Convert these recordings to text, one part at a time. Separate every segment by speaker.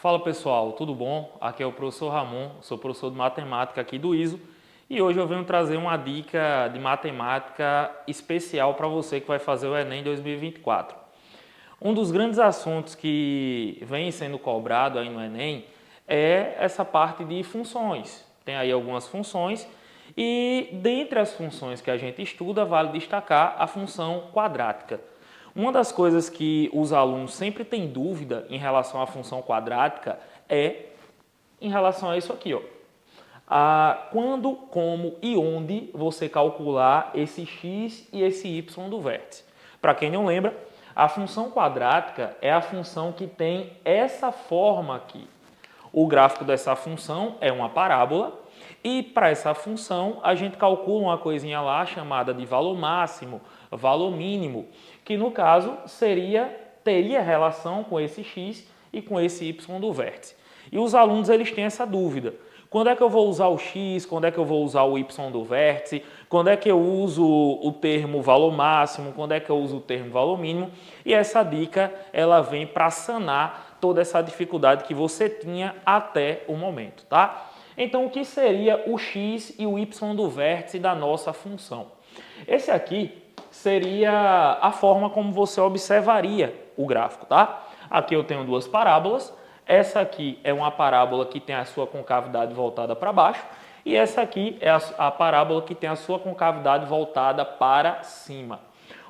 Speaker 1: Fala pessoal, tudo bom? Aqui é o professor Ramon, sou professor de matemática aqui do ISO e hoje eu venho trazer uma dica de matemática especial para você que vai fazer o Enem 2024. Um dos grandes assuntos que vem sendo cobrado aí no Enem é essa parte de funções. Tem aí algumas funções e dentre as funções que a gente estuda vale destacar a função quadrática. Uma das coisas que os alunos sempre têm dúvida em relação à função quadrática é em relação a isso aqui, ó. Quando, como e onde você calcular esse x e esse y do vértice. Para quem não lembra, a função quadrática é a função que tem essa forma aqui. O gráfico dessa função é uma parábola e para essa função a gente calcula uma coisinha lá chamada de valor máximo, valor mínimo, que no caso teria relação com esse x e com esse y do vértice. E os alunos eles têm essa dúvida. Quando é que eu vou usar o x? Quando é que eu vou usar o y do vértice? Quando é que eu uso o termo valor máximo? Quando é que eu uso o termo valor mínimo? E essa dica ela vem para sanar toda essa dificuldade que você tinha até o momento, tá? Então, o que seria o x e o y do vértice da nossa função? Esse aqui seria a forma como você observaria o gráfico, tá? Aqui eu tenho duas parábolas. Essa aqui é uma parábola que tem a sua concavidade voltada para baixo e essa aqui é a parábola que tem a sua concavidade voltada para cima.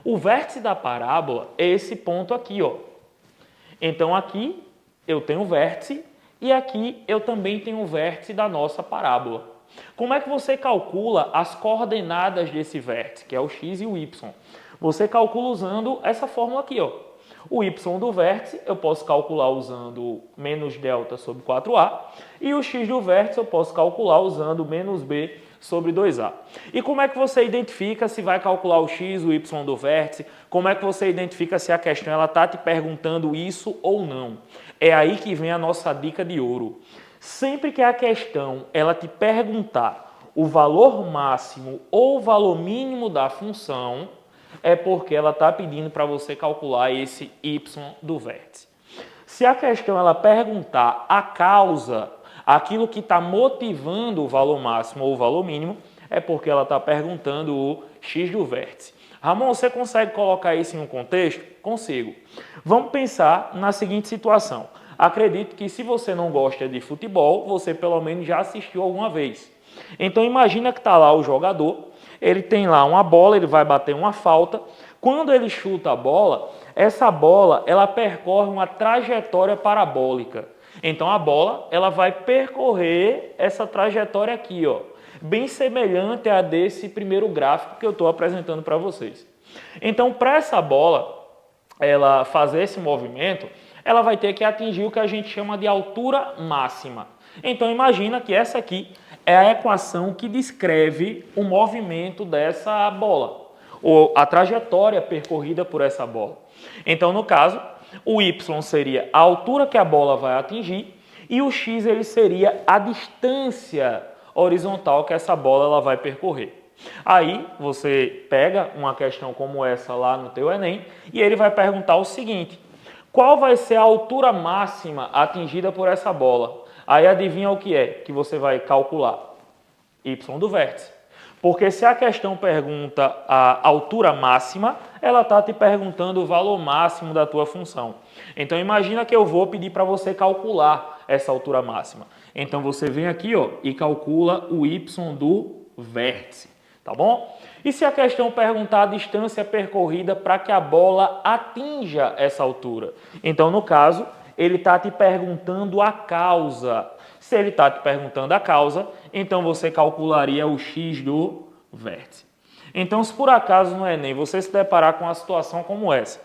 Speaker 1: O vértice da parábola é esse ponto aqui, ó. Então aqui eu tenho o vértice e aqui eu também tenho o vértice da nossa parábola. Como é que você calcula as coordenadas desse vértice, que é o x e o y? Você calcula usando essa fórmula aqui, ó. O y do vértice eu posso calcular usando menos delta sobre 4a e o x do vértice eu posso calcular usando menos b sobre 2a. E como é que você identifica se vai calcular o x, o y do vértice? Como é que você identifica se a questão está te perguntando isso ou não? É aí que vem a nossa dica de ouro. Sempre que a questão ela te perguntar o valor máximo ou o valor mínimo da função, é porque ela está pedindo para você calcular esse y do vértice. Se a questão ela perguntar a causa, aquilo que está motivando o valor máximo ou o valor mínimo, é porque ela está perguntando o x do vértice. Ramon, você consegue colocar isso em um contexto? Consigo. Vamos pensar na seguinte situação. Acredito que se você não gosta de futebol, você pelo menos já assistiu alguma vez. Então imagina que está lá o jogador, ele tem lá uma bola, ele vai bater uma falta. Quando ele chuta a bola, essa bola ela percorre uma trajetória parabólica. Então a bola ela vai percorrer essa trajetória aqui, ó, bem semelhante à desse primeiro gráfico que eu estou apresentando para vocês. Então para essa bola ela fazer esse movimento, ela vai ter que atingir o que a gente chama de altura máxima. Então imagina que essa aqui é a equação que descreve o movimento dessa bola, ou a trajetória percorrida por essa bola. Então no caso, o y seria a altura que a bola vai atingir e o x ele seria a distância horizontal que essa bola ela vai percorrer. Aí você pega uma questão como essa lá no teu Enem e ele vai perguntar o seguinte: qual vai ser a altura máxima atingida por essa bola? Aí adivinha o que é que você vai calcular? Y do vértice. Porque se a questão pergunta a altura máxima, ela está te perguntando o valor máximo da tua função. Então imagina que eu vou pedir para você calcular essa altura máxima. Então você vem aqui, ó, e calcula o y do vértice, tá bom? E se a questão perguntar a distância percorrida para que a bola atinja essa altura? Então no caso, ele está te perguntando a causa. Se ele está te perguntando a causa, então você calcularia o x do vértice. Então, se por acaso no Enem você se deparar com uma situação como essa,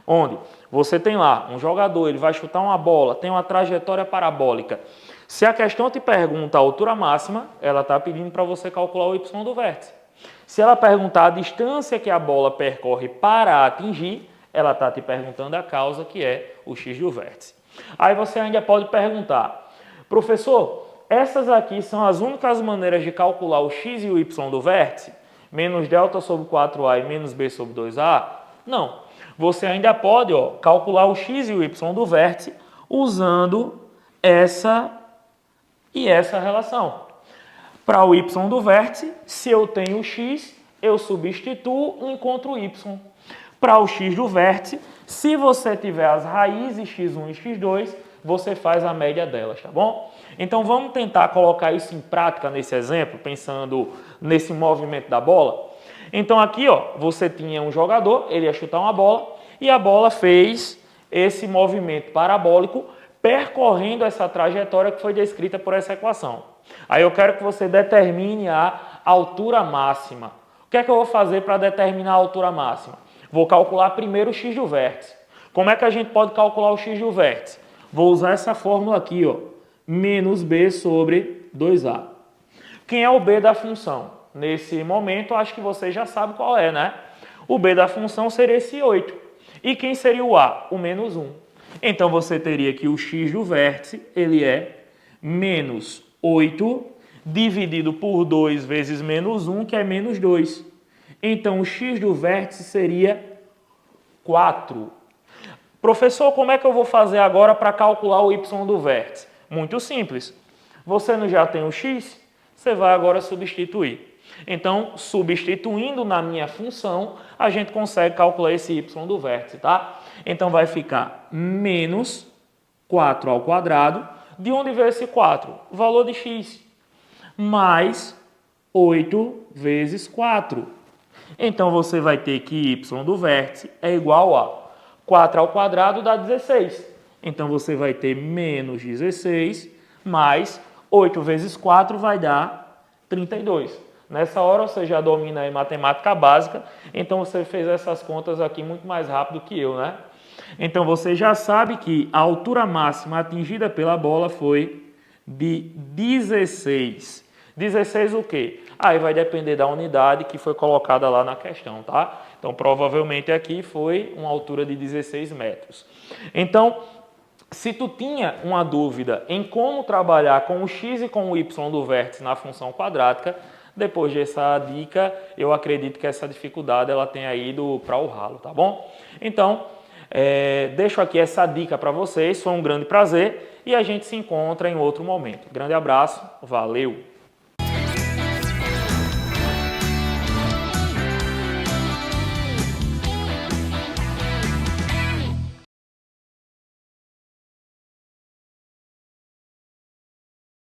Speaker 1: onde você tem lá um jogador, ele vai chutar uma bola, tem uma trajetória parabólica. Se a questão te pergunta a altura máxima, ela está pedindo para você calcular o y do vértice. Se ela perguntar a distância que a bola percorre para atingir, ela está te perguntando a causa, que é o x do vértice. Aí você ainda pode perguntar: professor, essas aqui são as únicas maneiras de calcular o x e o y do vértice? Menos delta sobre 4a e menos b sobre 2a? Não. Você ainda pode calcular o x e o y do vértice usando essa e essa relação. Para o y do vértice, se eu tenho x, eu substituo e encontro o y. Para o x do vértice, se você tiver as raízes x1 e x2, você faz a média delas, tá bom? Então vamos tentar colocar isso em prática nesse exemplo, pensando nesse movimento da bola. Então aqui, ó, você tinha um jogador, ele ia chutar uma bola e a bola fez esse movimento parabólico percorrendo essa trajetória que foi descrita por essa equação. Aí eu quero que você determine a altura máxima. O que é que eu vou fazer para determinar a altura máxima? Vou calcular primeiro o x do vértice. Como é que a gente pode calcular o x do vértice? Vou usar essa fórmula aqui, ó, menos b sobre 2a. Quem é o b da função? Nesse momento, acho que você já sabe qual é, né? O b da função seria esse 8. E quem seria o a? O menos 1. Então, você teria que o x do vértice, ele é menos 8 dividido por 2 vezes menos 1, que é menos 2. Então, o x do vértice seria 4. Professor, como é que eu vou fazer agora para calcular o y do vértice? Muito simples. Você não já tem o x? Você vai agora substituir. Então, substituindo na minha função, a gente consegue calcular esse y do vértice, tá? Então, vai ficar menos 4 ao quadrado. De onde veio esse 4? O valor de x. Mais 8 vezes 4. Então, você vai ter que y do vértice é igual a 4 ao quadrado dá 16. Então, você vai ter menos 16 mais 8 vezes 4 vai dar 32. Nessa hora você já domina aí matemática básica, então você fez essas contas aqui muito mais rápido que eu, né? Então, você já sabe que a altura máxima atingida pela bola foi de 16. 16 o quê? Aí vai depender da unidade que foi colocada lá na questão, tá? Então, provavelmente aqui foi uma altura de 16 metros. Então, se tu tinha uma dúvida em como trabalhar com o x e com o y do vértice na função quadrática, depois dessa dica, eu acredito que essa dificuldade ela tenha ido para o ralo, tá bom? Então, deixo aqui essa dica para vocês, foi um grande prazer e a gente se encontra em outro momento. Grande abraço, valeu!